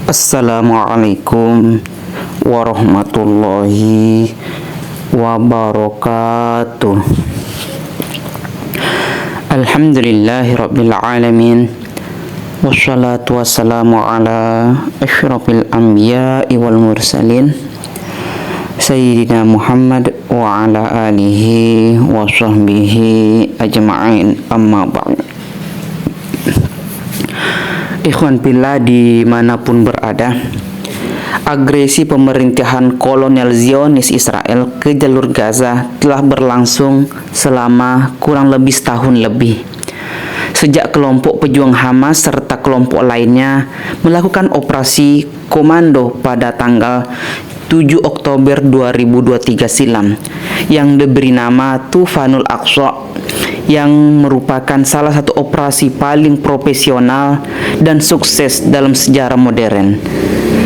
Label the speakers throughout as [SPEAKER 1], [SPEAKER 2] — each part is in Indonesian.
[SPEAKER 1] Assalamualaikum warahmatullahi wabarakatuh. Alhamdulillahi rabbil alamin. Wassalatu wassalamu ala asyrafil anbiya'i wal mursalin Sayyidina Muhammad wa ala alihi wa sahbihi ajma'in, amma ba'd. Ikhwan fillah dimanapun berada, agresi pemerintahan kolonial Zionis Israel ke jalur Gaza telah berlangsung selama kurang lebih setahun lebih. Sejak kelompok pejuang Hamas serta kelompok lainnya melakukan operasi komando pada tanggal 7 Oktober 2023 silam yang diberi nama Tufanul Aqsa, yang merupakan salah satu operasi paling profesional dan sukses dalam sejarah modern.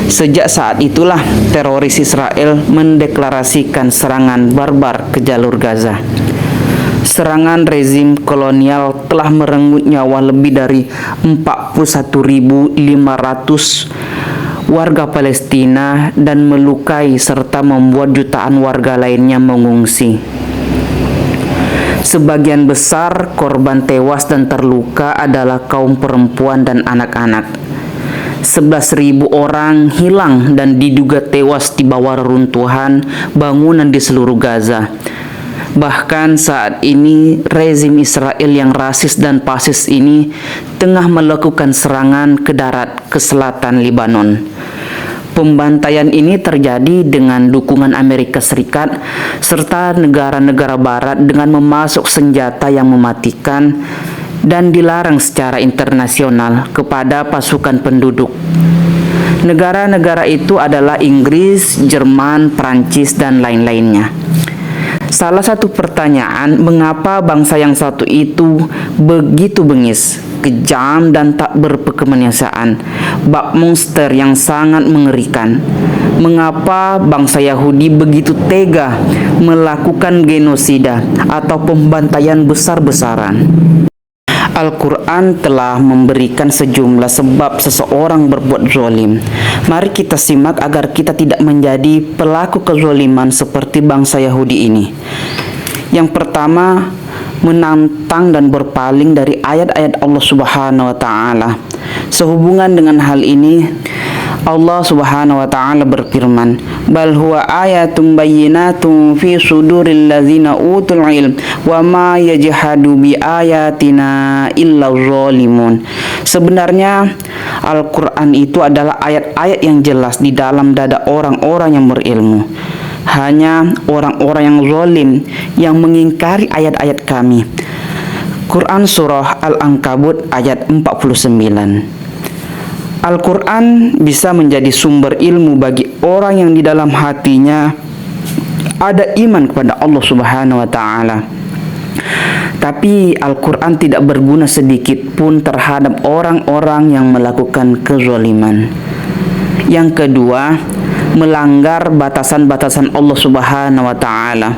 [SPEAKER 1] Sejak saat itulah teroris Israel mendeklarasikan serangan barbar ke jalur Gaza. Serangan rezim kolonial telah merenggut nyawa lebih dari 41.500 warga Palestina dan melukai serta membuat jutaan warga lainnya mengungsi. Sebagian besar korban tewas dan terluka adalah kaum perempuan dan anak-anak. 11.000 orang hilang dan diduga tewas di bawah reruntuhan bangunan di seluruh Gaza. Bahkan saat ini rezim Israel yang rasis dan fasis ini tengah melakukan serangan ke darat ke selatan Lebanon. Pembantaian ini terjadi dengan dukungan Amerika Serikat serta negara-negara barat dengan memasok senjata yang mematikan dan dilarang secara internasional kepada pasukan penduduk. Negara-negara itu adalah Inggris, Jerman, Prancis, dan lain-lainnya. Salah satu pertanyaan, mengapa bangsa yang satu itu begitu bengis, kejam, dan tak berkemanusiaan, bak monster yang sangat mengerikan? Mengapa bangsa Yahudi begitu tega melakukan genosida atau pembantaian besar-besaran? Al-Quran telah memberikan sejumlah sebab seseorang berbuat zalim. Mari kita simak agar kita tidak menjadi pelaku kezaliman seperti bangsa Yahudi ini. Yang pertama, menantang dan berpaling dari ayat-ayat Allah Subhanahu wa taala. Sehubungan dengan hal ini, Allah Subhanahu wa taala berfirman, "Bal huwa ayatun bayyinatun fi suduril ladzina utul ilm wa ma yajhadu bi ayatina illa zalimun." Sebenarnya Al-Qur'an itu adalah ayat-ayat yang jelas di dalam dada orang-orang yang berilmu. Hanya orang-orang yang zalim yang mengingkari ayat-ayat kami. Quran Surah Al-Ankabut ayat 49. Al-Quran bisa menjadi sumber ilmu bagi orang yang di dalam hatinya ada iman kepada Allah Subhanahu wa taala. Tapi Al-Quran tidak berguna sedikit pun terhadap orang-orang yang melakukan kezaliman. Yang kedua, melanggar batasan-batasan Allah Subhanahu wa taala.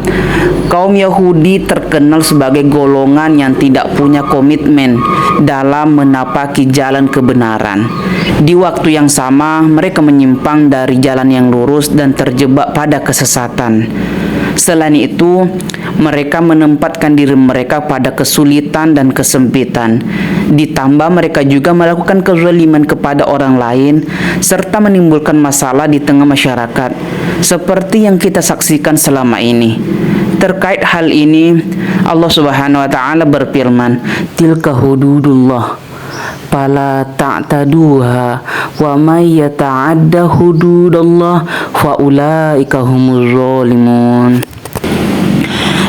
[SPEAKER 1] Kaum Yahudi terkenal sebagai golongan yang tidak punya komitmen dalam menapaki jalan kebenaran. Di waktu yang sama, mereka menyimpang dari jalan yang lurus dan terjebak pada kesesatan. Selain itu, mereka menempatkan diri mereka pada kesulitan dan kesempitan. Ditambah mereka juga melakukan kezaliman kepada orang lain serta menimbulkan masalah di tengah masyarakat, seperti yang kita saksikan selama ini. Terkait hal ini, Allah Subhanahu wa taala berfirman, "Tilka hududullah fala ta'taduha wa may yata'adda hududallah fa ulaika humuz zalimun."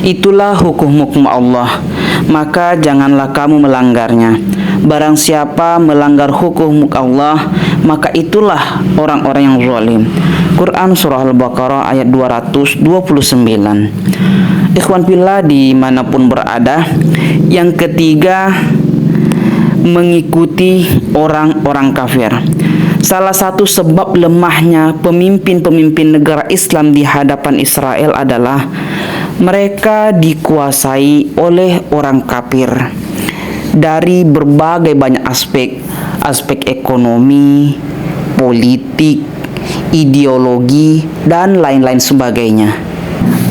[SPEAKER 1] Itulah hukum-hukum Allah, maka janganlah kamu melanggarnya. Barang siapa melanggar hukum Allah, maka itulah orang-orang yang zalim. Quran Surah Al-Baqarah ayat 229. Ikhwan fillah dimanapun berada. Yang ketiga, mengikuti orang-orang kafir. Salah satu sebab lemahnya pemimpin-pemimpin negara Islam di hadapan Israel adalah mereka dikuasai oleh orang kafir dari berbagai banyak aspek ekonomi, politik, ideologi, dan lain-lain sebagainya.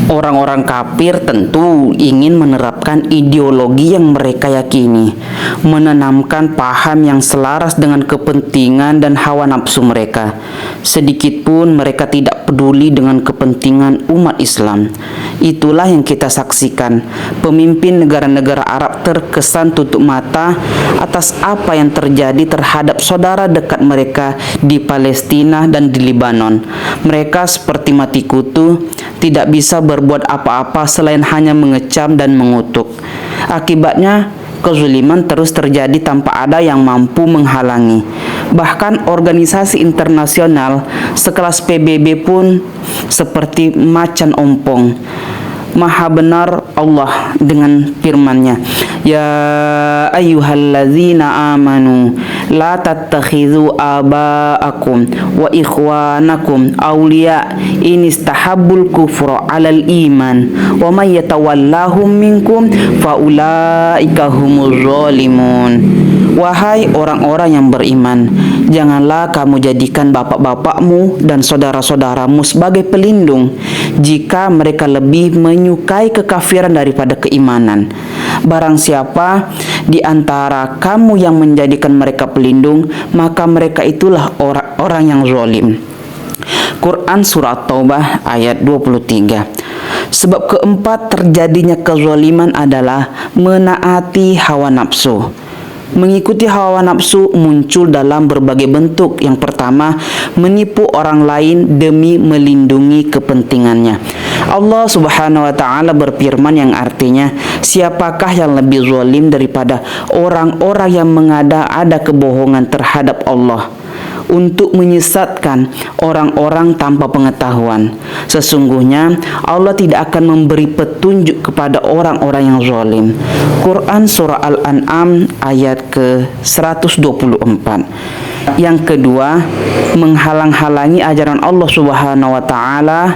[SPEAKER 1] Orang-orang kafir tentu ingin menerapkan ideologi yang mereka yakini, menanamkan paham yang selaras dengan kepentingan dan hawa nafsu mereka. Sedikitpun mereka tidak peduli dengan kepentingan umat Islam. Itulah yang kita saksikan. Pemimpin negara-negara Arab terkesan tutup mata atas apa yang terjadi terhadap saudara dekat mereka di Palestina dan di Lebanon. Mereka seperti mati kutu, tidak bisa berbuat apa-apa selain hanya mengecam dan mengutuk. Akibatnya, kezuliman terus terjadi tanpa ada yang mampu menghalangi. Bahkan organisasi internasional sekelas PBB pun seperti macan ompong. Maha benar Allah dengan firman-Nya, ya ayyuhalladzina amanu la tattakhidhu aba'akum wa ikhwanakum awliya in istahabbul kufra 'alal iman wa may yatawallahum minkum faulaika humuz zalimun. Wahai orang-orang yang beriman, janganlah kamu jadikan bapak-bapakmu dan saudara-saudaramu sebagai pelindung jika mereka lebih menyukai kekafiran daripada keimanan. Barang siapa di antara kamu yang menjadikan mereka pelindung, maka mereka itulah orang-orang yang zalim. Quran Surat Taubah ayat 23. Sebab keempat terjadinya kezaliman adalah menaati hawa nafsu. Mengikuti hawa nafsu muncul dalam berbagai bentuk. Yang pertama, menipu orang lain demi melindungi kepentingannya. Allah Subhanahu wa taala berfirman yang artinya, siapakah yang lebih zalim daripada orang-orang yang mengada-ada kebohongan terhadap Allah untuk menyesatkan orang-orang tanpa pengetahuan. Sesungguhnya Allah tidak akan memberi petunjuk kepada orang-orang yang zalim. Quran Surah Al-An'am ayat ke-124. Yang kedua, menghalang-halangi ajaran Allah Subhanahu wa taala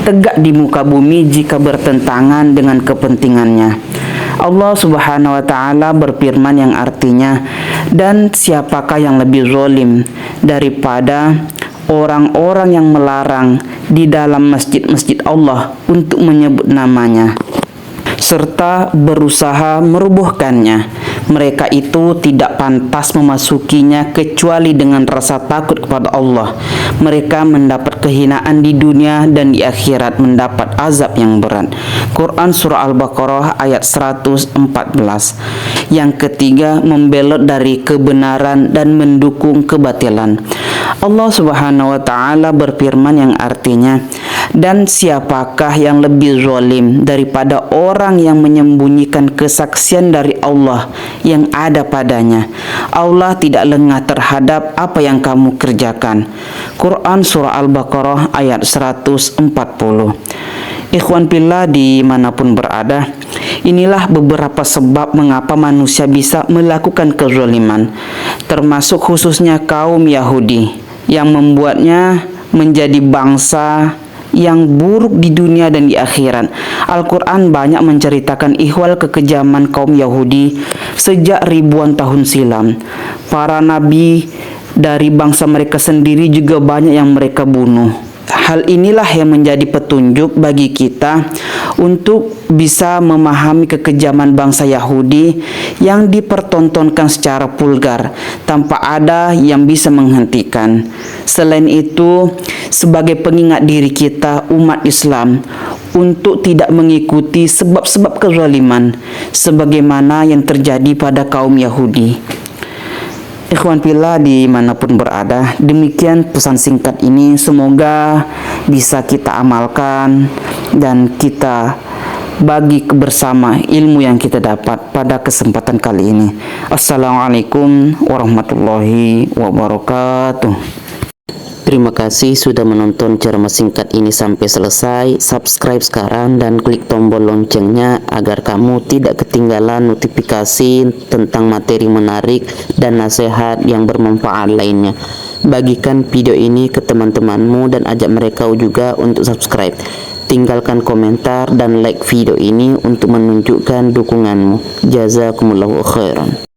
[SPEAKER 1] tegak di muka bumi jika bertentangan dengan kepentingannya. Allah Subhanahu wa taala berfirman yang artinya, dan siapakah yang lebih zalim daripada orang-orang yang melarang di dalam masjid-masjid Allah untuk menyebut namanya serta berusaha merubuhkannya. Mereka itu tidak pantas memasukinya kecuali dengan rasa takut kepada Allah. Mereka mendapat kehinaan di dunia dan di akhirat mendapat azab yang berat. Quran Surah Al-Baqarah ayat 114. Yang ketiga, membelot dari kebenaran dan mendukung kebatilan. Allah Subhanahu wa taala berfirman yang artinya, dan siapakah yang lebih zalim daripada orang yang menyembunyikan kesaksian dari Allah yang ada padanya. Allah tidak lengah terhadap apa yang kamu kerjakan. Quran Surah Al-Baqarah ayat 140. Ikhwan fillah dimanapun berada, inilah beberapa sebab mengapa manusia bisa melakukan kezaliman, termasuk khususnya kaum Yahudi, yang membuatnya menjadi bangsa yang buruk di dunia dan di akhirat. Al-Quran banyak menceritakan ihwal kekejaman kaum Yahudi sejak ribuan tahun silam. Para nabi dari bangsa mereka sendiri juga banyak yang mereka bunuh. Hal inilah yang menjadi petunjuk bagi kita untuk bisa memahami kekejaman bangsa Yahudi yang dipertontonkan secara vulgar tanpa ada yang bisa menghentikan. Selain itu, sebagai pengingat diri kita umat Islam untuk tidak mengikuti sebab-sebab kezaliman sebagaimana yang terjadi pada kaum Yahudi. Ikhwan fillah dimanapun berada, demikian pesan singkat ini, semoga bisa kita amalkan dan kita bagi bersama ilmu yang kita dapat pada kesempatan kali ini. Assalamualaikum warahmatullahi wabarakatuh. Terima kasih sudah menonton ceramah singkat ini sampai selesai. Subscribe sekarang dan klik tombol loncengnya agar kamu tidak ketinggalan notifikasi tentang materi menarik dan nasihat yang bermanfaat lainnya. Bagikan video ini ke teman-temanmu dan ajak mereka juga untuk subscribe. Tinggalkan komentar dan like video ini untuk menunjukkan dukunganmu. Jazakumullahu khairan.